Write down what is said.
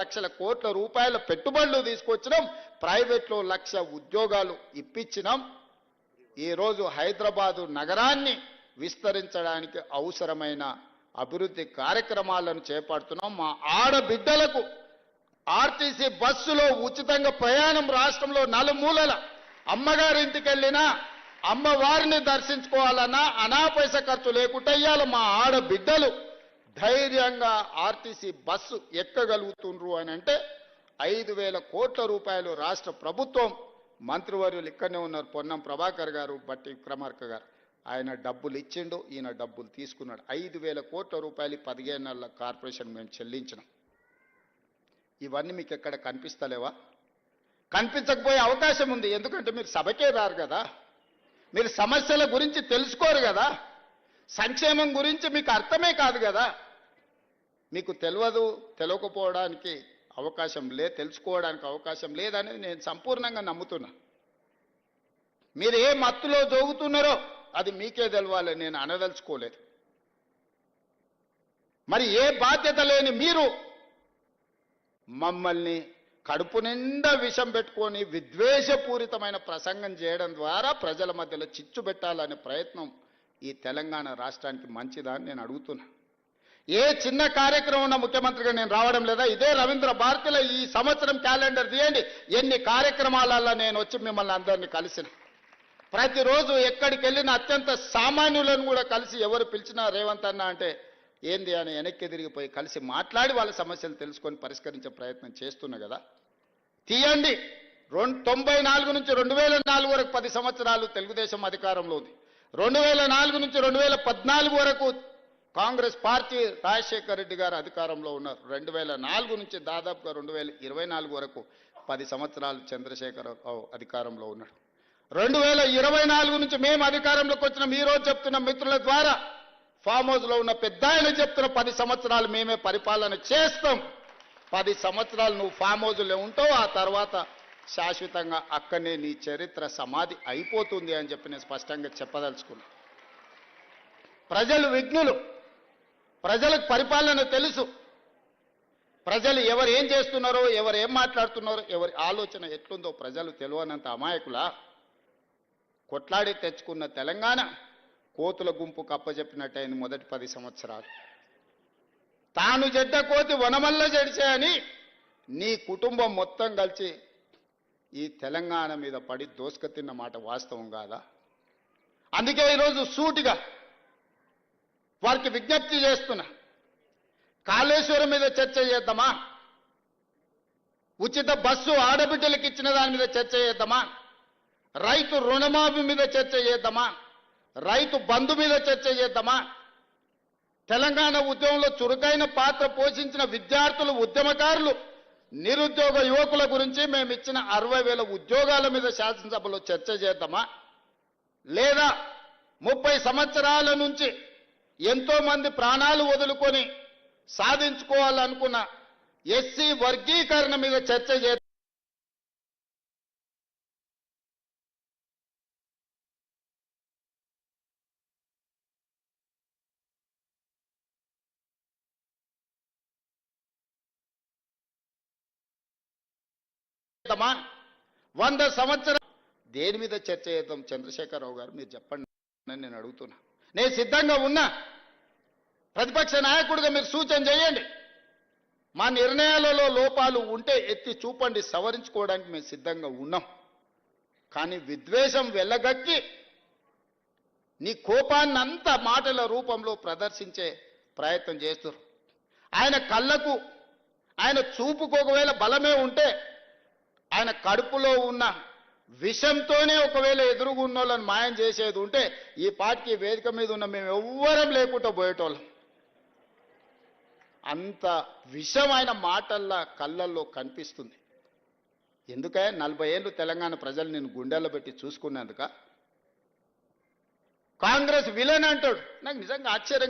లక్షల కోట్ల రూపాయల పెట్టుబడులు తీసుకొచ్చినాం, ప్రైవేట్లో 1,00,000 ఉద్యోగాలు ఇప్పించినాం. ఈరోజు హైదరాబాదు నగరాన్ని విస్తరించడానికి అవసరమైన అభివృద్ధి కార్యక్రమాలను చేపడుతున్నాం. మా ఆడబిడ్డలకు ఆర్టీసీ బస్సులో ఉచితంగా ప్రయాణం రాష్ట్రంలో నలుమూలల అమ్మగారింటికి వెళ్ళినా అమ్మవారిని దర్శించుకోవాలన్నా అనా పైసా ఖర్చు లేకుండా ఇయ్యాల మా ఆడబిడ్డలు ధైర్యంగా ఆర్టీసీ బస్సు ఎక్కగలుగుతుండ్రు అని అంటే 5,000 కోట్ల రూపాయలు రాష్ట్ర ప్రభుత్వం, మంత్రివర్యులు ఇక్కడనే ఉన్నారు, పొన్నం ప్రభాకర్ గారు, బట్టి విక్రమార్క గారు, ఆయన డబ్బులు ఇచ్చిండు, ఈయన డబ్బులు తీసుకున్నాడు. 5,000 కోట్ల రూపాయలు 15 నెలల కార్పొరేషన్ మేము చెల్లించినాం. ఇవన్నీ మీకు ఎక్కడ కనిపిస్తలేవా? కనిపించకపోయే అవకాశం ఉంది. ఎందుకంటే మీరు సభకే రారు కదా, మీరు సమస్యల గురించి తెలుసుకోరు కదా, సంక్షేమం గురించి మీకు అర్థమే కాదు కదా, మీకు తెలియకపోవడానికి అవకాశం తెలుసుకోవడానికి అవకాశం లేదని నేను సంపూర్ణంగా నమ్ముతున్నా. మీరు ఏ మత్తులో జోగుతున్నారో అది మీకే తెలవాలి, నేను అనదలుచుకోలేదు. మరి ఏ బాధ్యత లేని మీరు మమ్మల్ని కడుపు నిండా విషం పెట్టుకొని విద్వేషపూరితమైన ప్రసంగం చేయడం ద్వారా ప్రజల మధ్యలో చిచ్చు పెట్టాలనే ప్రయత్నం ఈ తెలంగాణ రాష్ట్రానికి మంచిదా అని నేను అడుగుతున్నా. ఏ చిన్న కార్యక్రమం ఉన్న ముఖ్యమంత్రిగా నేను రావడం లేదా? ఇదే రవీంద్ర భారతిలో ఈ సంవత్సరం క్యాలెండర్ తీయండి, ఎన్ని కార్యక్రమాలలో నేను వచ్చి మిమ్మల్ని అందరినీ కలిసిన. ప్రతిరోజు ఎక్కడికి వెళ్ళిన అత్యంత సామాన్యులను కూడా కలిసి ఎవరు పిలిచినా రేవంత్ అన్న అంటే ఏంది అని వెనక్కి తిరిగిపోయి కలిసి మాట్లాడి వాళ్ళ సమస్యలు తెలుసుకొని పరిష్కరించే ప్రయత్నం చేస్తున్నా కదా. తీయండి. 94 నుంచి 2004 వరకు 10 సంవత్సరాలు తెలుగుదేశం అధికారంలో ఉంది. 2004 నుంచి 2014 వరకు కాంగ్రెస్ పార్టీ రాజశేఖర రెడ్డి గారు అధికారంలో ఉన్నారు. 2004 నుంచి దాదాపుగా 2024 వరకు 10 సంవత్సరాలు చంద్రశేఖరరావు అధికారంలో ఉన్నాడు. 2024 నుంచి మేము అధికారంలోకి వచ్చిన ఈ రోజు చెప్తున్న మిత్రుల ద్వారా ఫామ్ హౌస్లో ఉన్న పెద్ద ఆయన చెప్తున్న 10 సంవత్సరాలు మేమే పరిపాలన చేస్తాం. 10 సంవత్సరాలు నువ్వు ఫామ్ హౌస్లో ఉంటావు, ఆ తర్వాత శాశ్వతంగా అక్కడనే నీ చరిత్ర సమాధి అయిపోతుంది అని చెప్పి నేను స్పష్టంగా చెప్పదలుచుకున్నా. ప్రజలు విఘ్నులు, ప్రజలకు పరిపాలన తెలుసు. ప్రజలు ఎవరు ఏం చేస్తున్నారో, ఎవరు ఏం మాట్లాడుతున్నారో, ఎవరి ఆలోచన ఎట్లుందో ప్రజలు తెలియనంత అమాయకులా. కొట్లాడి తెచ్చుకున్న తెలంగాణ కోతుల గుంపు కప్పచెప్పినట్టయింది మొదటి 10 సంవత్సరాలు. తాను చెడ్డ కోతి వనమల్ల జడిచే అని నీ కుటుంబం మొత్తం కలిసి ఈ తెలంగాణ మీద పడి దోసుక తిన్న మాట వాస్తవం కాదా? అందుకే ఈరోజు సూటిగా వారికి విజ్ఞప్తి చేస్తున్నా. కాళేశ్వరం మీద చర్చ చేద్దామా? ఉచిత బస్సు ఆడబిడ్డలకు ఇచ్చిన దాని మీద చర్చ చేద్దామా? రైతు రుణమాఫీ మీద చర్చ చేద్దామా? రైతు బంధు మీద చర్చ చేద్దామా? తెలంగాణ ఉద్యమంలో చురుకైన పాత్ర పోషించిన విద్యార్థులు, ఉద్యమకారులు, నిరుద్యోగ యువకుల గురించి మేము ఇచ్చిన 60,000 ఉద్యోగాల మీద శాసనసభలో చర్చ చేద్దామా? లేదా 30 సంవత్సరాల నుంచి ఎంతో మంది ప్రాణాలు వదులుకొని సాధించుకోవాలనుకున్న ఎస్సీ వర్గీకరణ మీద చర్చ చేద్దామా? చేద్దామా? 100 సంవత్సరాలు దేని మీద చర్చ చేద్దాం? చంద్రశేఖరరావు గారు మీరు చెప్పండి అని నేను అడుగుతున్నా. నేను సిద్ధంగా ఉన్నా. ప్రతిపక్ష నాయకుడిగా మీరు సూచన చేయండి. మా నిర్ణయాలలో లోపాలు ఉంటే ఎత్తి చూపండి, సవరించుకోవడానికి మేము సిద్ధంగా ఉన్నాం. కానీ విద్వేషం వెళ్ళగక్కి నీ కోపాన్నంతా మాటల రూపంలో ప్రదర్శించే ప్రయత్నం చేస్తారు. ఆయన కళ్ళకు, ఆయన చూపుకు ఒకవేళ బలమే ఉంటే ఆయన కడుపులో ఉన్న విషంతోనే ఒకవేళ ఎదురుగున్న వాళ్ళని మాయం చేసేది ఉంటే ఈ పార్టీకి వేదిక మీద ఉన్న మేము ఎవ్వరం లేకుండా పోయేటోళ్ళం. అంత విషం ఆయన మాటల్లో కళ్ళల్లో కనిపిస్తుంది. ఎందుకే 40 ఏళ్ళు తెలంగాణ ప్రజలు నేను గుండెల్లో పెట్టి చూసుకున్నందుక? కాంగ్రెస్ విలన్ అంటాడు. నాకు నిజంగా ఆశ్చర్యంగా